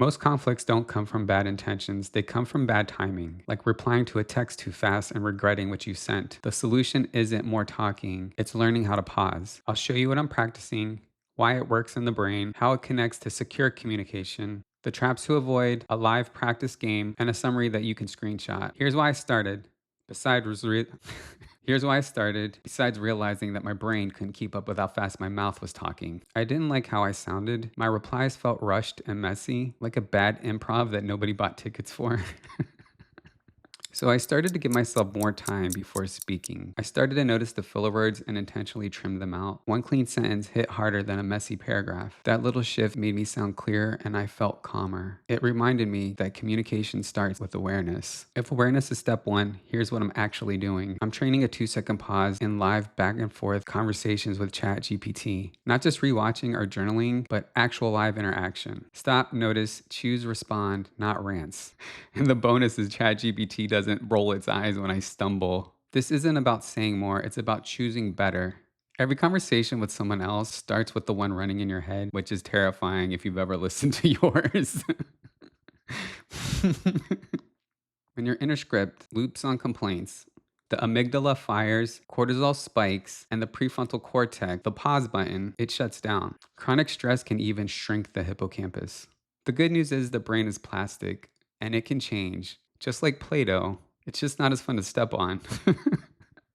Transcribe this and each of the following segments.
Most conflicts don't come from bad intentions, they come from bad timing, like replying to a text too fast and regretting what you sent. The solution isn't more talking, it's learning how to pause. I'll show you what I'm practicing, why it works in the brain, how it connects to secure communication, the traps to avoid, a live practice game, and a summary that you can screenshot. Here's why I started. Besides, Here's why I started. Besides realizing that my brain couldn't keep up with how fast my mouth was talking, I didn't like how I sounded. My replies felt rushed and messy, like a bad improv that nobody bought tickets for. So I started to give myself more time before speaking. I started to notice the filler words and intentionally trim them out. One clean sentence hit harder than a messy paragraph. That little shift made me sound clearer and I felt calmer. It reminded me that communication starts with awareness. If awareness is step one, here's what I'm actually doing. I'm training a 2-second pause in live back and forth conversations with ChatGPT. Not just rewatching or journaling, but actual live interaction. Stop, notice, choose, respond, not rants. And the bonus is ChatGPT doesn't roll its eyes when I stumble. This isn't about saying more, it's about choosing better. Every conversation with someone else starts with the one running in your head, which is terrifying if you've ever listened to yours. When your inner script loops on complaints, the amygdala fires, cortisol spikes, and the prefrontal cortex, the pause button, it shuts down. Chronic stress can even shrink the hippocampus. The good news is the brain is plastic and it can change. Just like Play Doh, it's just not as fun to step on.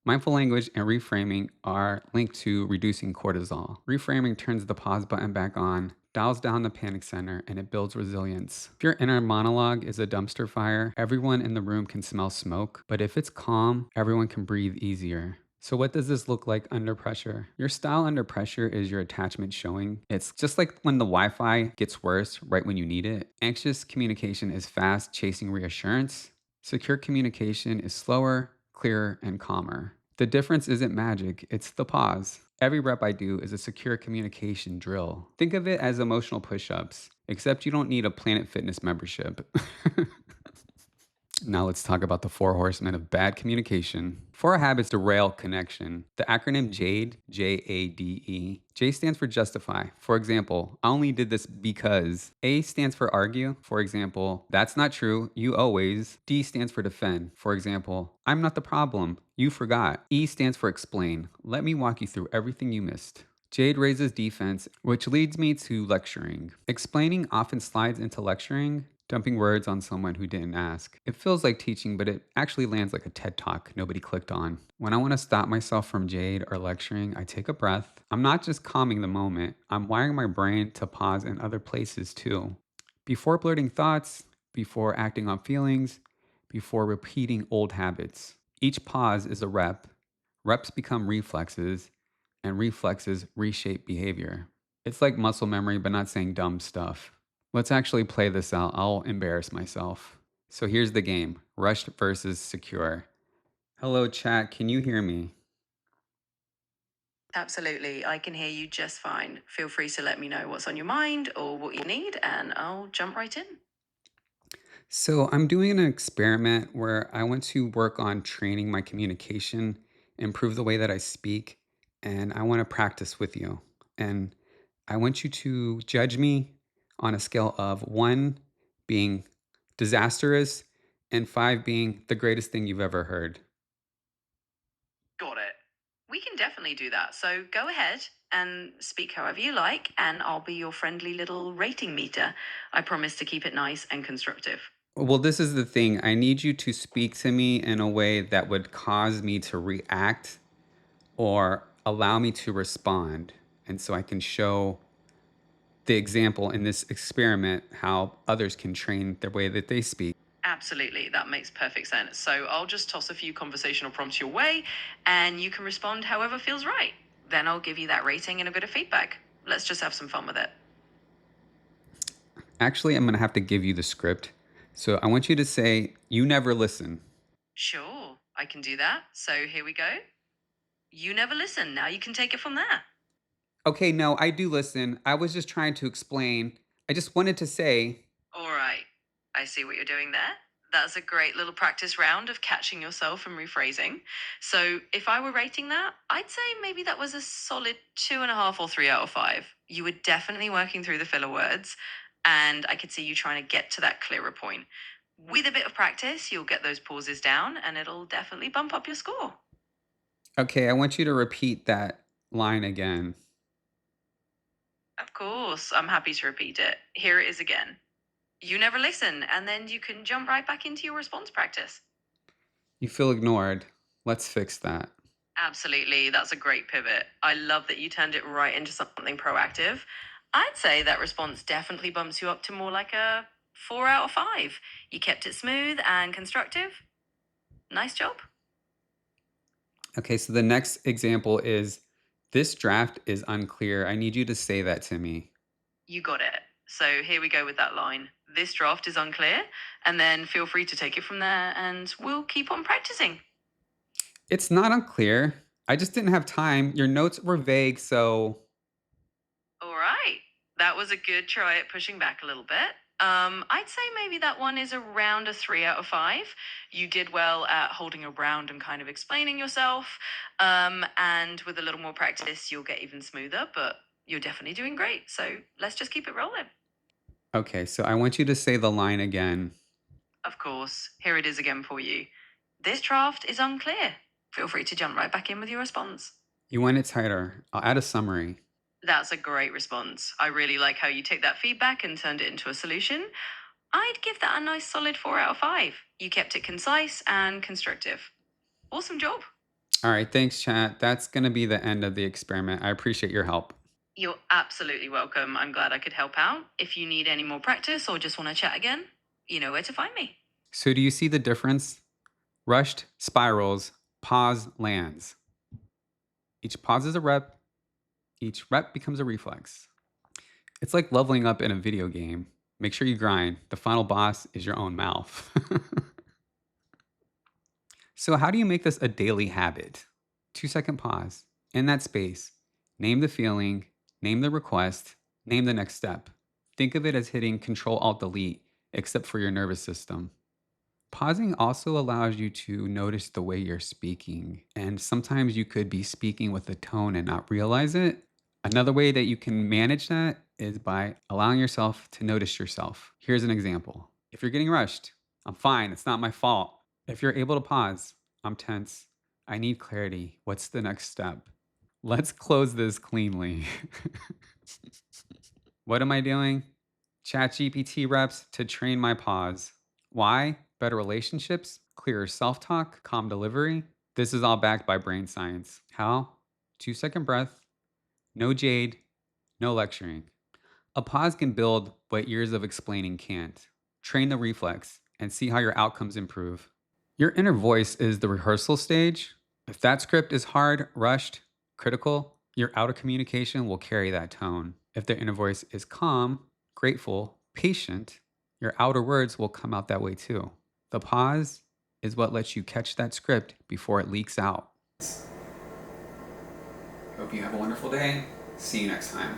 Mindful language and reframing are linked to reducing cortisol. Reframing turns the pause button back on, dials down the panic center, and it builds resilience. If your inner monologue is a dumpster fire, everyone in the room can smell smoke. But if it's calm, everyone can breathe easier. So, what does this look like under pressure? Your style under pressure is your attachment showing. It's just like when the Wi Fi gets worse right when you need it. Anxious communication is fast, chasing reassurance. Secure communication is slower, clearer, and calmer. The difference isn't magic, it's the pause. Every rep I do is a secure communication drill. Think of it as emotional push ups, except you don't need a Planet Fitness membership. Now let's talk about the four horsemen of bad communication. Four habits derail connection. The acronym JADE, Jade. J stands for justify. For example, I only did this because. A stands for argue. For example, that's not true. You always. D stands for defend. For example, I'm not the problem. You forgot. E stands for explain. Let me walk you through everything you missed. Jade raises defense, which leads me to lecturing. Explaining often slides into lecturing, dumping words on someone who didn't ask. It feels like teaching, but it actually lands like a TED talk nobody clicked on. When I want to stop myself from Jade or lecturing, I take a breath. I'm not just calming the moment, I'm wiring my brain to pause in other places too. Before blurting thoughts, before acting on feelings, before repeating old habits. Each pause is a rep. Reps become reflexes, and reflexes reshape behavior. It's like muscle memory, but not saying dumb stuff. Let's actually play this out. I'll embarrass myself. So here's the game, rushed versus secure. Hello, chat. Can you hear me? Absolutely. I can hear you just fine. Feel free to let me know what's on your mind or what you need, and I'll jump right in. So I'm doing an experiment where I want to work on training my communication, improve the way that I speak, and I want to practice with you. And I want you to judge me on a scale of 1 being disastrous and 5 being the greatest thing you've ever heard. Got it. We can definitely do that. So go ahead and speak however you like, and I'll be your friendly little rating meter. I promise to keep it nice and constructive. Well, this is the thing. I need you to speak to me in a way that would cause me to react or allow me to respond. And so I can show the example in this experiment how others can train the way that they speak. Absolutely. That makes perfect sense. So I'll just toss a few conversational prompts your way, and you can respond however feels right. Then I'll give you that rating and a bit of feedback. Let's just have some fun with it. Actually, I'm going to have to give you the script. So I want you to say, "You never listen." Sure, I can do that. So here we go. You never listen. Now you can take it from there. Okay, no, I do listen. I was just trying to explain. I just wanted to say, All right. I see what you're doing there. That's a great little practice round of catching yourself and rephrasing. So if I were rating that, I'd say maybe that was a solid 2.5 or 3 out of 5. You were definitely working through the filler words. And I could see you trying to get to that clearer point. With a bit of practice, you'll get those pauses down and it'll definitely bump up your score. Okay, I want you to repeat that line again. Of course, I'm happy to repeat it. Here it is again. You never listen, and then you can jump right back into your response practice. You feel ignored. Let's fix that. Absolutely. That's a great pivot. I love that you turned it right into something proactive. I'd say that response definitely bumps you up to more like a 4 out of 5. You kept it smooth and constructive. Nice job. Okay, so the next example is this draft is unclear. I need you to say that to me. You got it. So here we go with that line. This draft is unclear, and then feel free to take it from there, and we'll keep on practicing. It's not unclear. I just didn't have time. Your notes were vague, so All right. That was a good try at pushing back a little bit. I'd say maybe that one is around a 3 out of 5. You did well at holding your ground and kind of explaining yourself. And with a little more practice, you'll get even smoother, but you're definitely doing great. So let's just keep it rolling. okay, so I want you to say the line again. Of course, here it is again for you. This draft is unclear. Feel free to jump right back in with your response. You want it tighter. I'll add a summary. That's a great response. I really like how you take that feedback and turned it into a solution. I'd give that a nice solid 4 out of 5. You kept it concise and constructive. Awesome job. All right, thanks, chat. That's going to be the end of the experiment. I appreciate your help. You're absolutely welcome. I'm glad I could help out. If you need any more practice or just want to chat again, you know where to find me. So, do you see the difference? Rushed spirals, pause lands. Each pause is a rep, each rep becomes a reflex. It's like leveling up in a video game. Make sure you grind. The final boss is your own mouth. So, how do you make this a daily habit? 2-second pause. In that space, name the feeling, name the request, name the next step. Think of it as hitting Control Alt Delete, except for your nervous system. Pausing also allows you to notice the way you're speaking, and sometimes you could be speaking with a tone and not realize it. Another way that you can manage that is by allowing yourself to notice yourself. Here's an example. If you're getting rushed, I'm fine, it's not my fault. If you're able to pause, I'm tense. I need clarity. What's the next step? Let's close this cleanly. What am I doing? ChatGPT reps to train my pause. Why? Better relationships, clearer self talk, calm delivery. This is all backed by brain science. How? 2-second breath, no jade, no lecturing. A pause can build what years of explaining can't. Train the reflex and see how your outcomes improve. Your inner voice is the rehearsal stage. If that script is hard, rushed, critical, your outer communication will carry that tone. If the inner voice is calm, grateful, patient, your outer words will come out that way too. The pause is what lets you catch that script before it leaks out. Hope you have a wonderful day. See you next time.